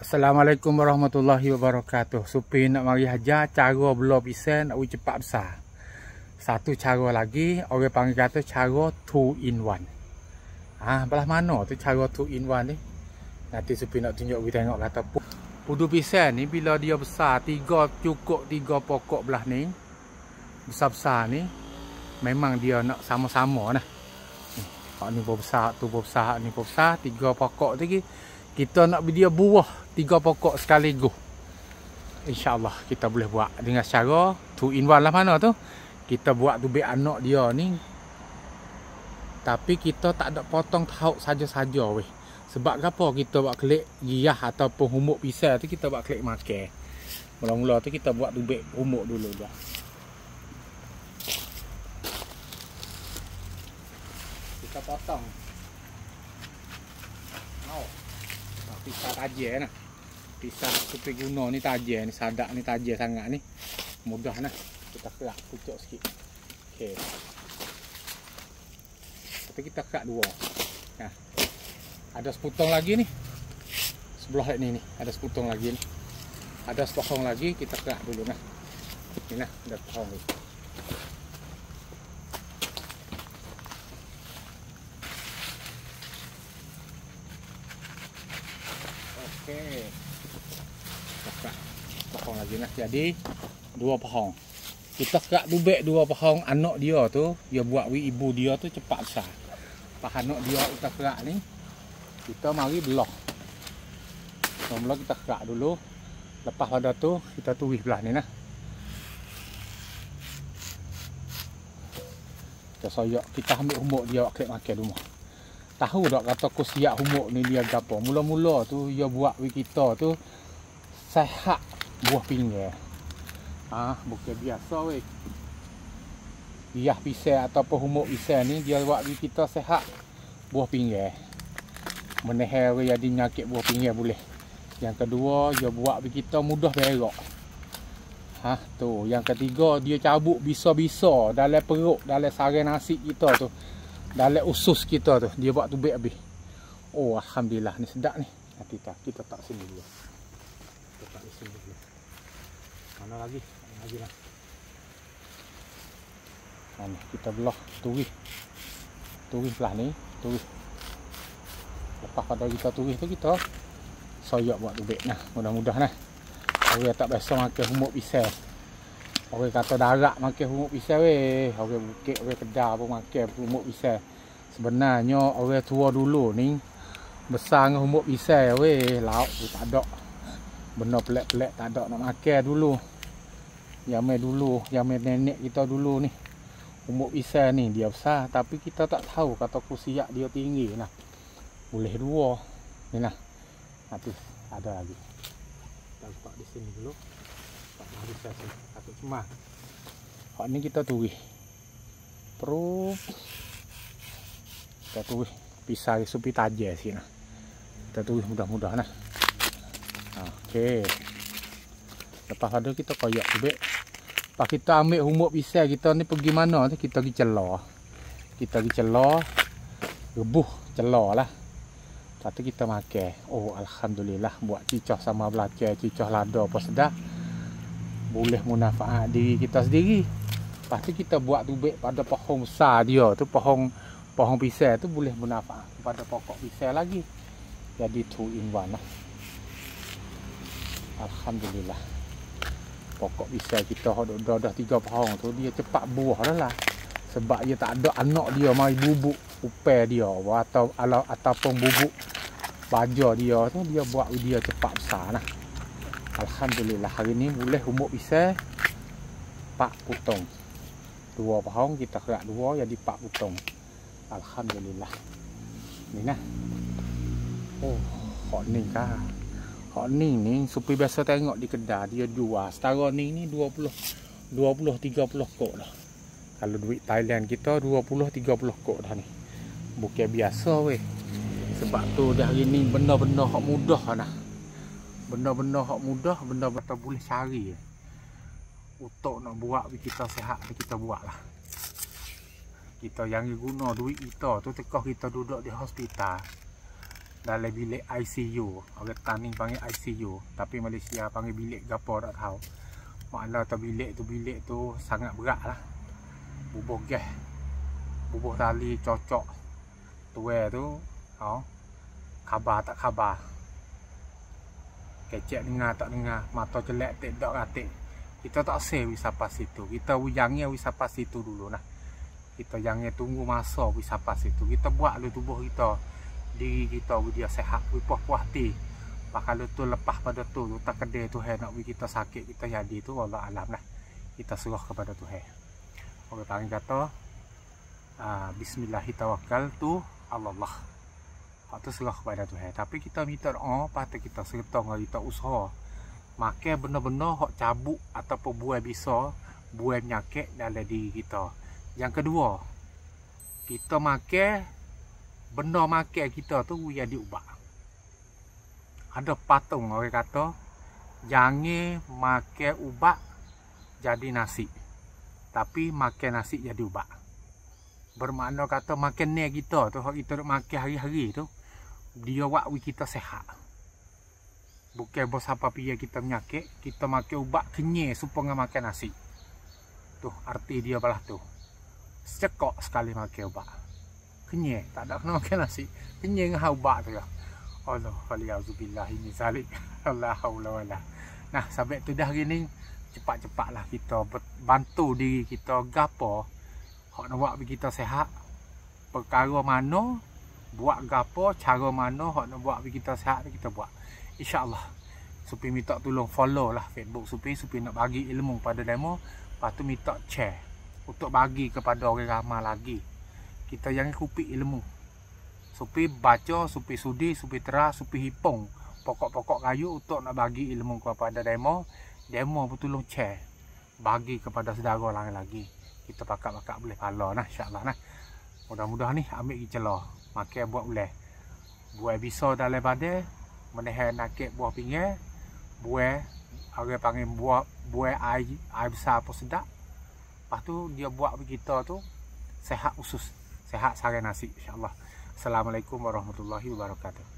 Assalamualaikum warahmatullahi wabarakatuh. Supi nak mari ajar cara belah pisang nak cepat besar. Satu cara lagi, orang panggil kata cara 2 in 1. Belah mana tu cara 2 in 1 ni? Nanti Supi nak tunjuk kita tengok kata pudu pisang ni bila dia besar, cukup 3 pokok belah ni. Besar-besar ni memang dia nak sama-sama nah. Hak ni besar, tu besar, ni besar, 3 pokok tu kita nak dia buah 3 pokok sekaligus. InsyaAllah kita boleh buat dengan cara 2 in 1 lah. Mana tu kita buat tubik anak dia ni, tapi kita tak ada potong tahu saja-saja weh. Sebab apa kita buat kelik giyah ataupun humuk pisang tu kita buat kelik makan. Mula-mula tu kita buat tubik humuk dulu dah. Kita potong. Pisang tajam nah. Pisang Supi guna ni tajam ni, sadak ni tajam sangat ni. Mudah nah. Kita kerak pucuk sikit. Okey. Tapi kita kerak 2. Nah. Ada sepotong lagi ni. Sebelah ni ada sepotong lagi ni. Ada sepotong lagi, kita kerak dulu nah. Ni nah, ada potong ni. Okey. Pohon lagi nah. Jadi 2 pohon. Kita kerak tubik 2 pohon anak dia tu, dia buat ibu dia tu cepat besar. Pas anak dia kita kerak ni, kita mari belah. Mula kita kerak dulu. Lepas pada tu kita tulis belah ni nah. Kita soyak, kita ambil humuk dia klik makan rumah. Tahu tak kata aku siap humuk ni dia gapo. Mula-mula tu dia buat kita tu sehat buah pinggir. Bukan biasa weh. Giyah pisang ataupun humuk pisang ni dia buat kita sehat buah pinggir. Meneher jadi nyakit buah pinggir boleh. Yang kedua dia buat kita mudah berak. Tu. Yang ketiga dia cabut bisa-bisa dalam perut, dalam sarang nasi kita tu. Dalam usus kita tu dia buat tubik habis. Oh alhamdulillah ni sedap ni. Nanti kita tak sini dulu. Kita tak sini dulu. Mana lagi? Lagi lah. Ni kita belah turis. Turis belah ni, turis. Lepas pada kita turis tu kita soyak buat tubik nah. Mudah-mudah nah. Orang tak biasa makan humuk pisang. Orang kata darat makan humuk pisang weh. Orang Bukit, orang Kedah pun makan humuk pisang. Sebenarnya orang tua dulu ni besar dengan humuk pisang weh. Lauk tu tak ada. Benda pelik-pelik tak ada nak makan dulu. Zaman dulu, zaman nenek kita dulu ni. Humuk pisang ni dia besar, tapi kita tak tahu kata kusiak dia tinggi nah. Boleh 2. Ni nah. Nanti ada lagi. Kita letak di sini dulu. Tak habis sini. Takut cemah. Hak ni kita tulis. Terus kita tulis pisang Supi tajam sini. Kita tulis mudah-mudah nah. Okey. Lepas ada kita koyak tubik. Lepas kita ambil humuk pisang kita ni pergi mana tu kita pergi celah. Kita pergi celah. Rebuh celah lah. Lepas tu kita makan. Oh alhamdulillah buat cicah sama belacan, cicah lada apa sedap. Boleh manfaat diri kita sendiri. Lepas tu kita buat tubik pada pohon besar dia tu, pohon pisang tu boleh manfaat pada pokok pisang lagi. Jadi 2 in 1 lah. Alhamdulillah. Pokok pisang kita dah 3 pohon tu dia cepat buah dah lah. Sebab dia tak ada anak dia mari bubuk upel dia ataupun bubuk baja dia tu dia buat dia cepat besar nah. Alhamdulillah hari ni boleh humuk pisang 4 potong. 2 pohon kita kerak 2 jadi 4 potong. Alhamdulillah. Ni nah. Oh, hak ni kah. Hak ni Supi biasa tengok di Kedah dia jual. Setara ni 20 30 kok dah. Kalau duit Thailand kita 20-30 kok dah ni. Bukan biasa weh. Sebab tu dah hari ni benda-benda hak mudah nah. Benda-benda hak mudah, benda-benda boleh cari. Untuk nak buat kita sihat kita buat lah. Kita yang guna duit kita tu tekah kita duduk di hospital. dalam bilik ICU. Orang Tani panggil ICU, tapi Malaysia panggil bilik gapo tak tahu. Makna tu bilik tu sangat berat lah. Bubuh gas, bubuh tali cocok tuai tu, khabar tak khabar, kecek dengar tak dengar, mata jelek tak ratik. Kita tak save wisapa situ. Kita jangan wisapa situ dulu nah. Kita jangan tunggu masa wisapa situ. Kita buat lu tubuh kita, diri kita dia sehat, puas-puas hati. Kalau tu lepas pada tu tak kedai Tuhan nak kita sakit, kita jadi tu Allah alam lah. Kita serah kepada Tuhan. Orang panggil kata bismillahirrahmanirrahim Allah. Hak tu serah kepada Tuhan. Tapi kita minta doa, patut kita serta dengan kita usaha makan benda-benda hak cabuk ataupun buai bisa, buai penyakit dalam diri kita. Yang kedua, kita makan benda makan kita tu dia diubah. Ada patung orang kata jangan makan ubat jadi nasi, tapi makan nasi jadi ubat. Bermakna kata makan ni kita tu, hak kita makan hari-hari tu, dia buat kita sehat. Bukan bos apa pia kita penyakit, kita makan ubat kenyai supaya makan nasi. Tu arti dia belah tu. Secekok sekali makan ubat. Kenyai, tak ada kena makan nasi. Kenyai dengan ubat tu ya. Allah waliyazubillah ini zalik. Allah haula wala. Nah, sampai tu dah hari ni cepat-cepatlah kita bantu diri kita gapo hak nak buat kita sehat. Perkara mana buat gapo, cara mana hak nak buat kita sehat kita buat. InsyaAllah. Supi minta tolong follow lah Facebook Supi nak bagi ilmu pada demo. Lepas tu minta share untuk bagi kepada orang ramai lagi. Kita jangan kupik ilmu. Supi baca, Supi sudi, Supi terah, Supi hipung pokok-pokok kayu untuk nak bagi ilmu kepada demo. Demo pun tolong share, bagi kepada saudara lain lagi. Kita pakak-pakak boleh pahala nah, insyaAllah nah. Mudah-mudahan ni ambil celah makan buat boleh. Buat bisa dalam badan, menahan nakik buah pinggir, buah orang panggil buah air besar pun sedap. Lepas tu dia buat kita tu sehat usus, sehat sari nasi insyaAllah. Assalamualaikum warahmatullahi wabarakatuh.